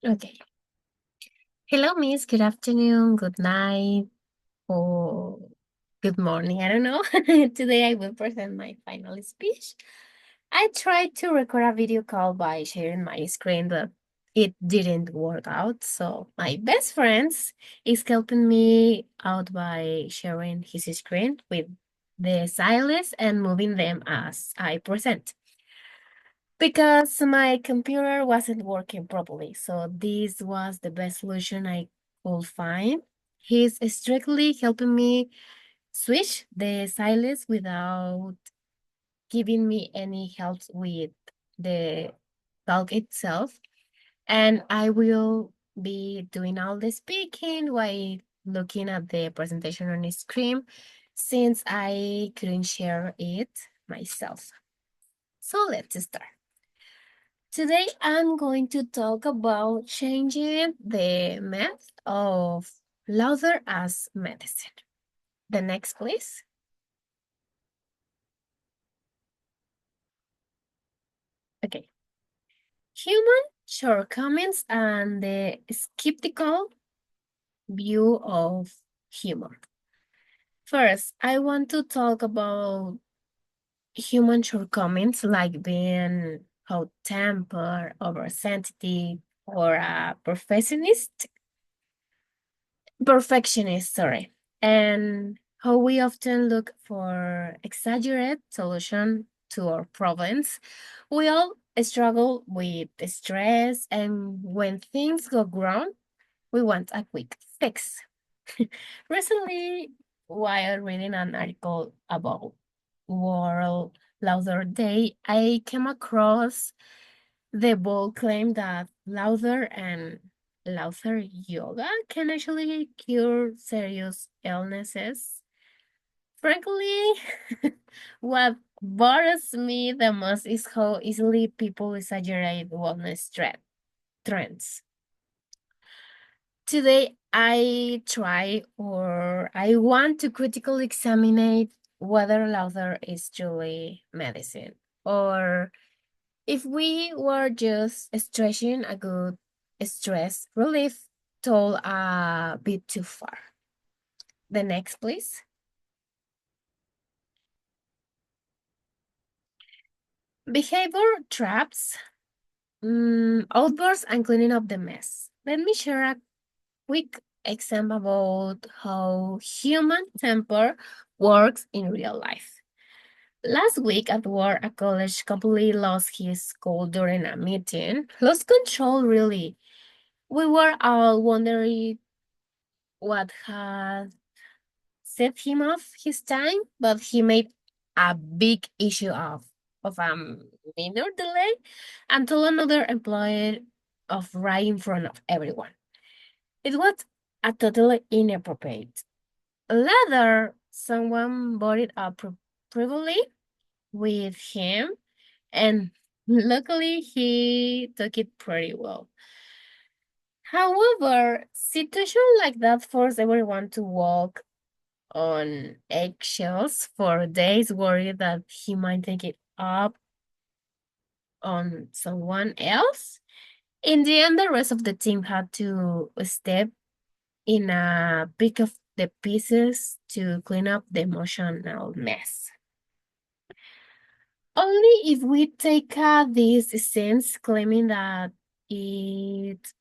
Okay. Hello, Miss. Good afternoon, good night, or good morning. I don't know. Today I will present my final speech. I tried to record a video call by sharing my screen, but it didn't work out. So my best friends is helping me out by sharing his screen with the stylus and moving them as I present because my computer wasn't working properly. So this was the best solution I could find. He's strictly helping me switch the stylus without giving me any help with the talk itself. And I will be doing all the speaking while looking at the presentation on the screen since I couldn't share it myself. So let's start. Today, I'm going to talk about changing the myth of laughter as medicine. The next, please. Okay. Human shortcomings and the skeptical view of humor. First, I want to talk about human shortcomings like being hot tempered, oversensitive, or a perfectionist, sorry, and how we often look for exaggerated solution to our problems. We all struggle with stress, and when things go wrong, we want a quick fix. Recently, while reading an article about World Laughter Day, I came across the bold claim that laughter yoga can actually cure serious illnesses. Frankly, what bothers me the most is how easily people exaggerate trends. Today, I want to critically examine whether laughter is truly medicine or if we were just stretching a good stress relief tool a bit too far. The next, please. Behavior traps, outbursts, and cleaning up the mess. Let me share a quick example about how human temper works in real life. Last week at work, a college completely lost his cool during a meeting. Lost control, really. We were all wondering what had set him off his time, but he made a big issue of a minor delay and told another employee of right in front of everyone. It was a totally inappropriate. Later, someone brought it up privately with him, and luckily he took it pretty well. However, situation like that forced everyone to walk on eggshells for days, worried that he might take it up on someone else. In the end, the rest of the team had to step in a pick of the pieces to clean up the emotional mess. Only if we take this sense claiming that it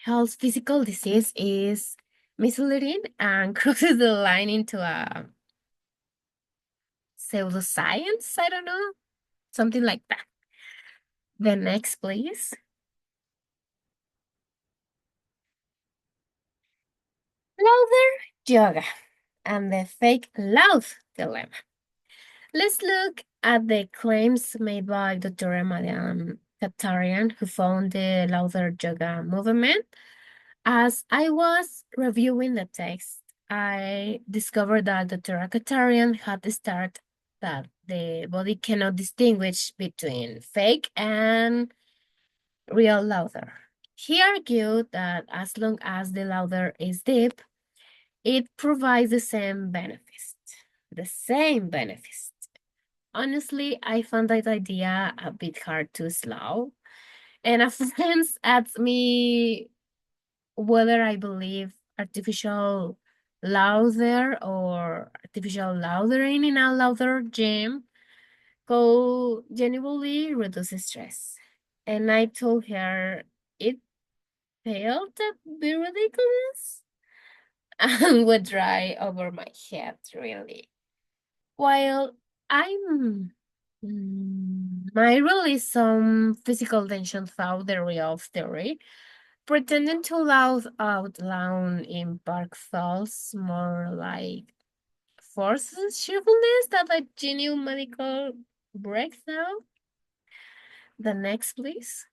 helps physical disease is misleading and crosses the line into a pseudoscience, I don't know, something like that. The next, please. Louder yoga and the fake loud dilemma. Let's look at the claims made by Dr. Madame Katarian, who founded the louder yoga movement. As I was reviewing the text, I discovered that Dr. Katarian had started that the body cannot distinguish between fake and real laughter. He argued that as long as the laughter is deep, it provides the same benefits. The same benefits. Honestly, I found that idea a bit hard to swallow. And a friend asks me whether I believe artificial louder or artificial loudering in a louder gym could genuinely reduce stress. And I told her it felt a bit ridiculous and would dry over my head, really. While I'm I release some physical tension through the real theory, pretending to laugh out loud in park feels more like forces cheerfulness than a genuine medical breakdown. The next, please.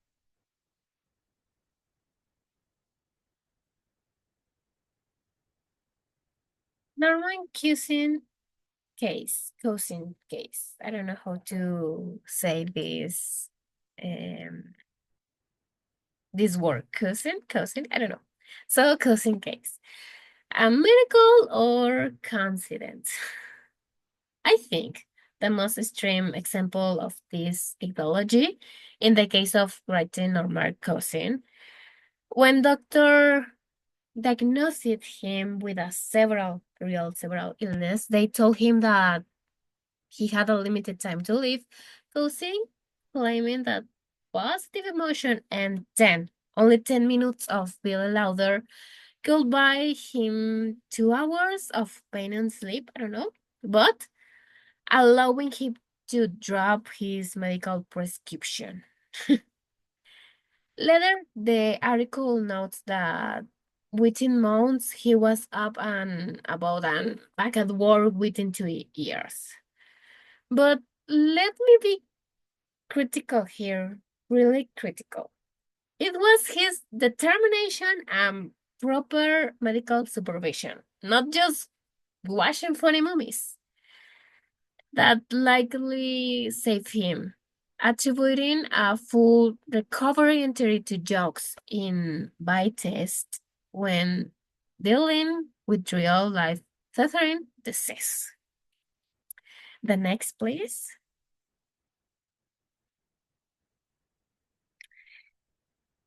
Normal cousin case. I don't know how to say um this word. Cousin, I don't know. So cousin case. A miracle or coincidence? I think the most extreme example of this ecology in the case of writing or Mark cousin, when doctor diagnosed him with a several illness, they told him that he had a limited time to live, causing claiming that positive emotion and 10 minutes of Billy Louder could buy him 2 hours of pain and sleep. I don't know. But allowing him to drop his medical prescription. Later, the article notes that within months he was up and about and back at work within 2 years. But let me be critical here, really critical. It was his determination and proper medical supervision, not just watching funny movies, that likely saved him. Attributing a full recovery entry to jokes in by test when dealing with real life threatening disease. The next, please.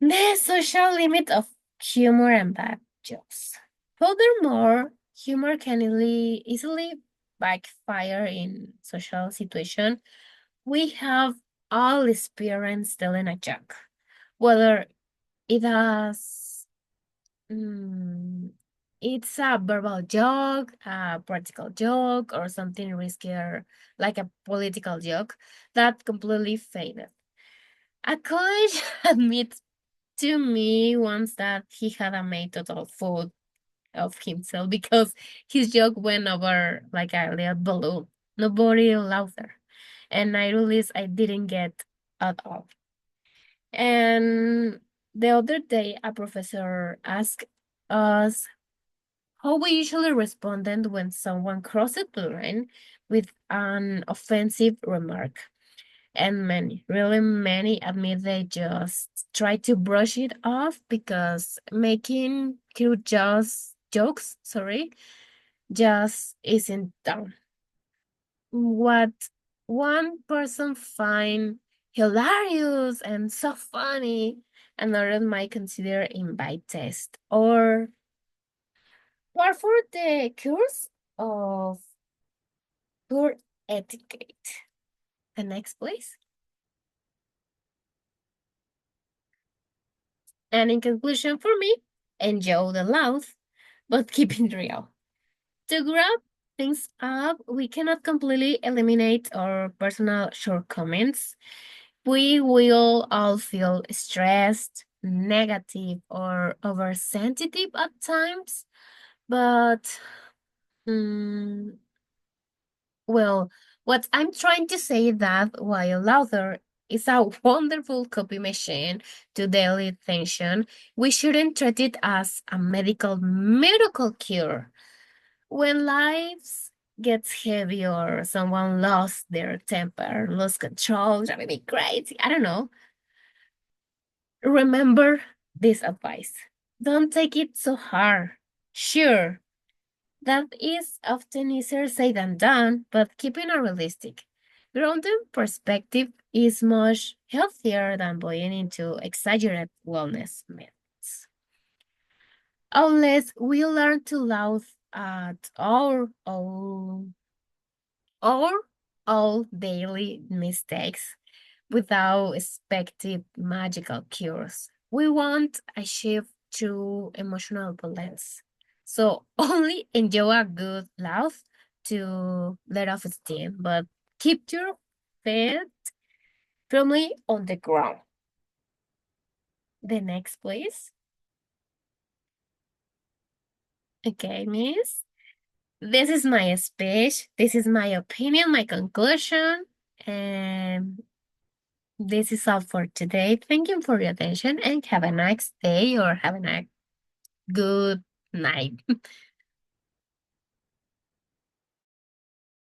The social limit of humor and bad jokes. Furthermore, humor can easily backfire in social situation. We have all experienced telling a joke, whether it has mm, it's a verbal joke, a practical joke, or something riskier like a political joke that completely faded. A college admits to me once that he had a made total fool of himself because his joke went over like a little balloon. Nobody laughed there. And I realized I didn't get at all. And the other day, a professor asked us how we usually responded when someone crossed the line with an offensive remark. And many, really many admit they just try to brush it off because making cute just jokes, sorry, just isn't done. What one person find hilarious and so funny, another might consider invite test or par for the course of poor etiquette. The next, please. And in conclusion, for me, enjoy the laugh, but keep it real. To wrap things up, we cannot completely eliminate our personal shortcomings. We will all feel stressed, negative, or oversensitive at times, but mm, well, what I'm trying to say is that while laughter is a wonderful copy machine to daily tension, we shouldn't treat it as a medical miracle cure. When lives gets heavy or someone lost their temper, lost control, driving me crazy, I don't know. Remember this advice. Don't take it so hard. Sure, that is often easier said than done, but keeping it realistic. Grounded perspective is much healthier than buying into exaggerated wellness myths. Unless we learn to laugh at our all daily mistakes without expecting magical cures. We won't achieve true emotional balance. So only enjoy a good laugh to let off steam, but keep your feet firmly on the ground. The next, please. Okay, miss. This is my speech. This is my opinion, my conclusion. And this is all for today. Thank you for your attention and have a nice day or have a nice good night.